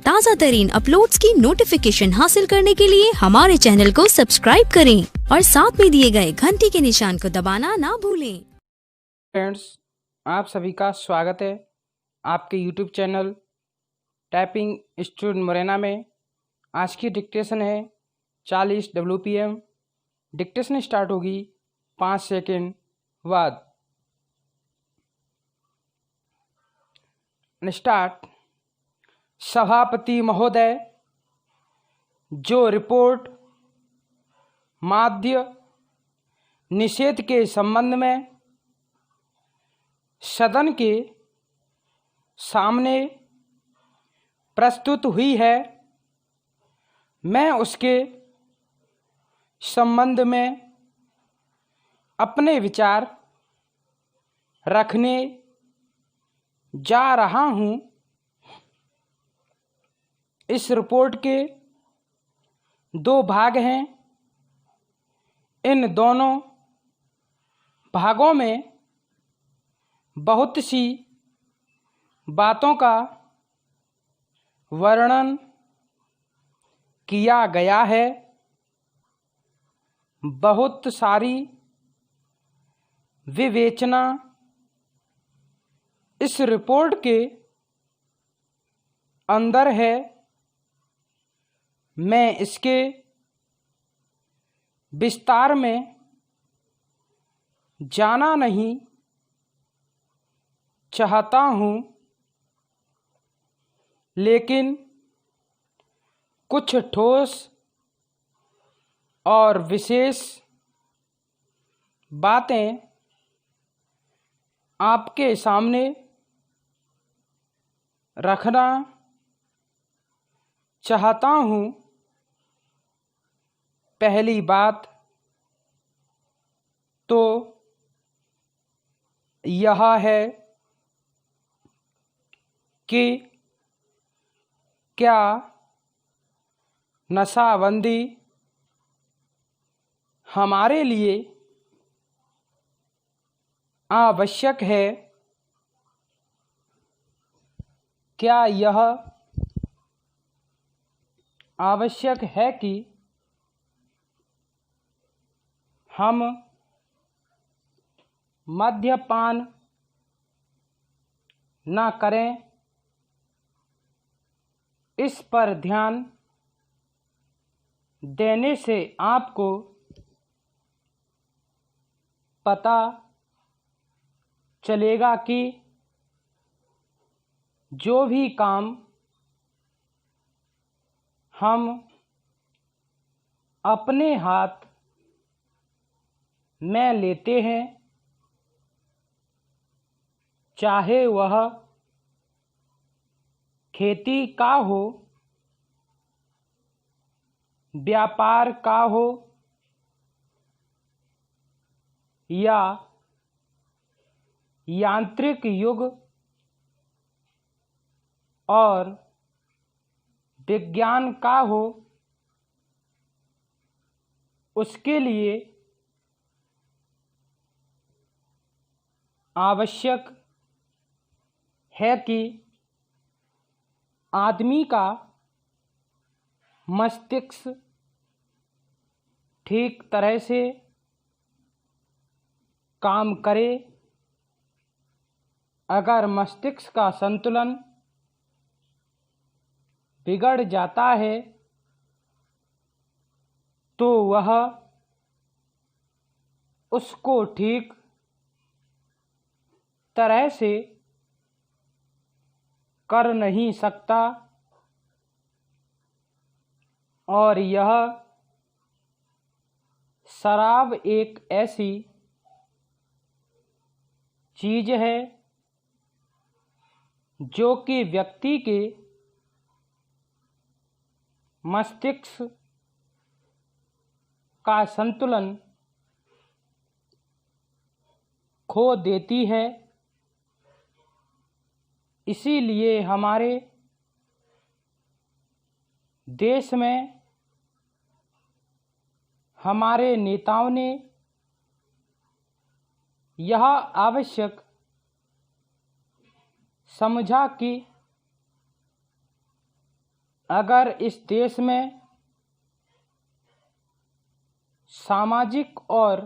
ताज़ा तरीन अपलोड्स की नोटिफिकेशन हासिल करने के लिए हमारे चैनल को सब्सक्राइब करें और साथ में दिए गए घंटी के निशान को दबाना ना भूलें। फ्रेंड्स, आप सभी का स्वागत है आपके YouTube channel typing student Morena में। आज की डिक्टेशन है 40 WPM। डिक्टेशन स्टार्ट होगी 5 सेकंड बाद। स्टार्ट। सभापति महोदय, जो रिपोर्ट माध्य निषेध के संबंध में सदन के सामने प्रस्तुत हुई है, मैं उसके संबंध में अपने विचार रखने जा रहा हूं। इस रिपोर्ट के 2 भाग हैं। इन दोनों भागों में बहुत सी बातों का वर्णन किया गया है। बहुत सारी विवेचना इस रिपोर्ट के अंदर है। मैं इसके विस्तार में जाना नहीं चाहता हूँ, लेकिन कुछ ठोस और विशेष बातें आपके सामने रखना चाहता हूँ। पहली बात तो यह है कि क्या नशाबंदी हमारे लिए आवश्यक है? क्या यह आवश्यक है कि हम मद्यपान न करें? इस पर ध्यान देने से आपको पता चलेगा कि जो भी काम हम अपने हाथ में लेते हैं, चाहे वह खेती का हो, व्यापार का हो या यांत्रिक युग और विज्ञान का हो, उसके लिए आवश्यक है कि आदमी का मस्तिष्क ठीक तरह से काम करे। अगर मस्तिष्क का संतुलन बिगड़ जाता है तो वह उसको ठीक तरह से कर नहीं सकता। और यह शराब एक ऐसी चीज़ है जो कि व्यक्ति के मस्तिष्क का संतुलन खो देती है। इसीलिए हमारे देश में हमारे नेताओं ने यह आवश्यक समझा कि अगर इस देश में सामाजिक और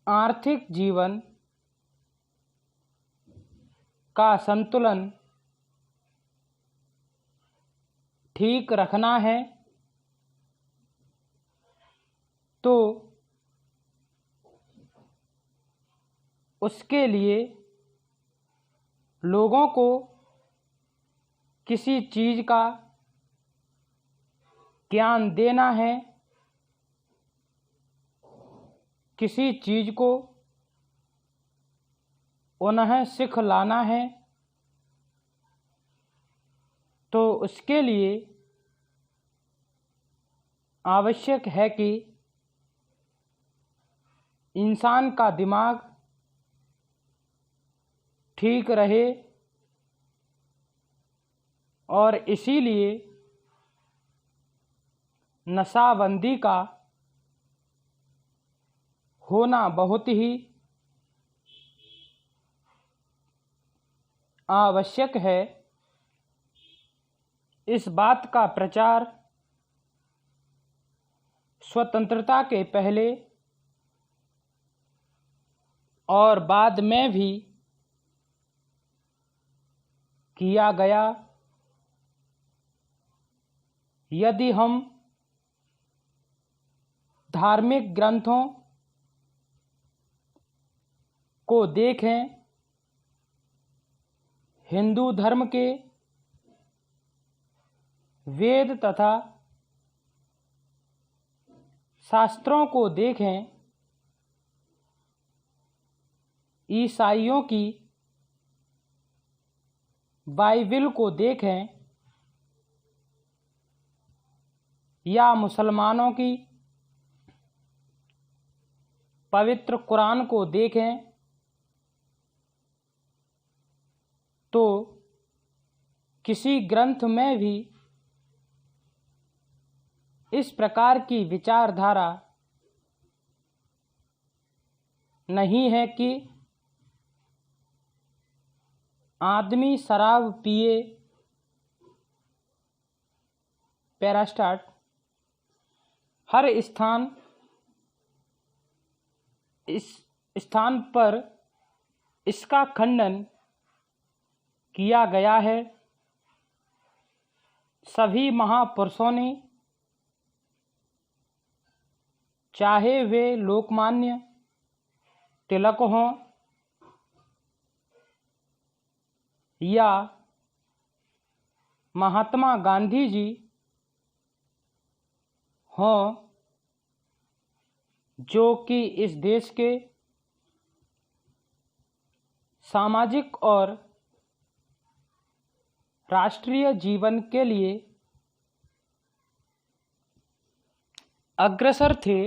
आर्थिक जीवन का संतुलन ठीक रखना है तो उसके लिए लोगों को किसी चीज़ का ज्ञान देना है, किसी चीज़ को उन्हें सिखलाना है, तो उसके लिए आवश्यक है कि इंसान का दिमाग ठीक रहे और इसीलिए नशाबंदी का होना बहुत ही आवश्यक है। इस बात का प्रचार स्वतंत्रता के पहले और बाद में भी किया गया। यदि हम धार्मिक ग्रंथों को देखें, हिंदू धर्म के वेद तथा शास्त्रों को देखें, ईसाइयों की बाइबिल को देखें या मुसलमानों की पवित्र कुरान को देखें, तो किसी ग्रंथ में भी इस प्रकार की विचारधारा नहीं है कि आदमी शराब पिए। पैरास्टाट हर इस स्थान पर इसका खंडन किया गया है। सभी महापुरुषों ने, चाहे वे लोकमान्य तिलक हों या महात्मा गांधी जी हों, जो कि इस देश के सामाजिक और राष्ट्रीय जीवन के लिए अग्रसर थे,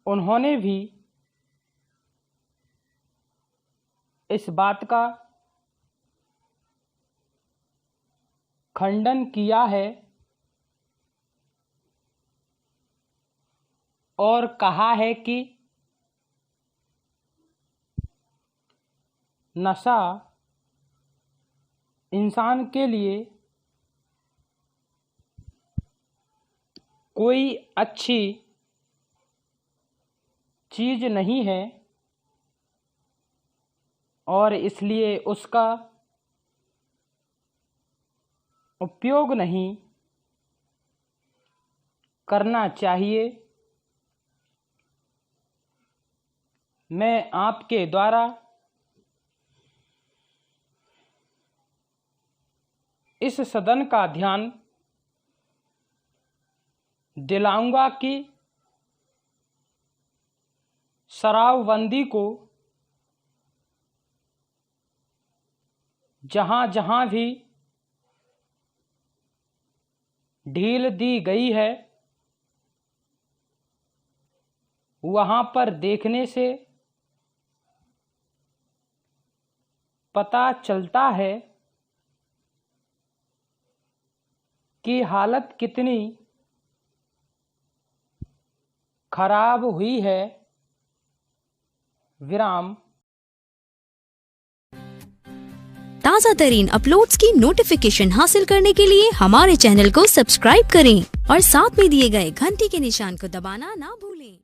उन्होंने भी इस बात का खंडन किया है और कहा है कि नशा इंसान के लिए कोई अच्छी चीज़ नहीं है और इसलिए उसका उपयोग नहीं करना चाहिए। मैं आपके द्वारा इस सदन का ध्यान दिलाऊंगा कि शराबबंदी को जहाँ जहाँ भी ढील दी गई है, वहाँ पर देखने से पता चलता है कि हालत कितनी खराब हुई है। विराम। ताज़ा तरीन अपलोड्स की नोटिफिकेशन हासिल करने के लिए हमारे चैनल को सब्सक्राइब करें और साथ में दिए गए घंटी के निशान को दबाना ना भूलें।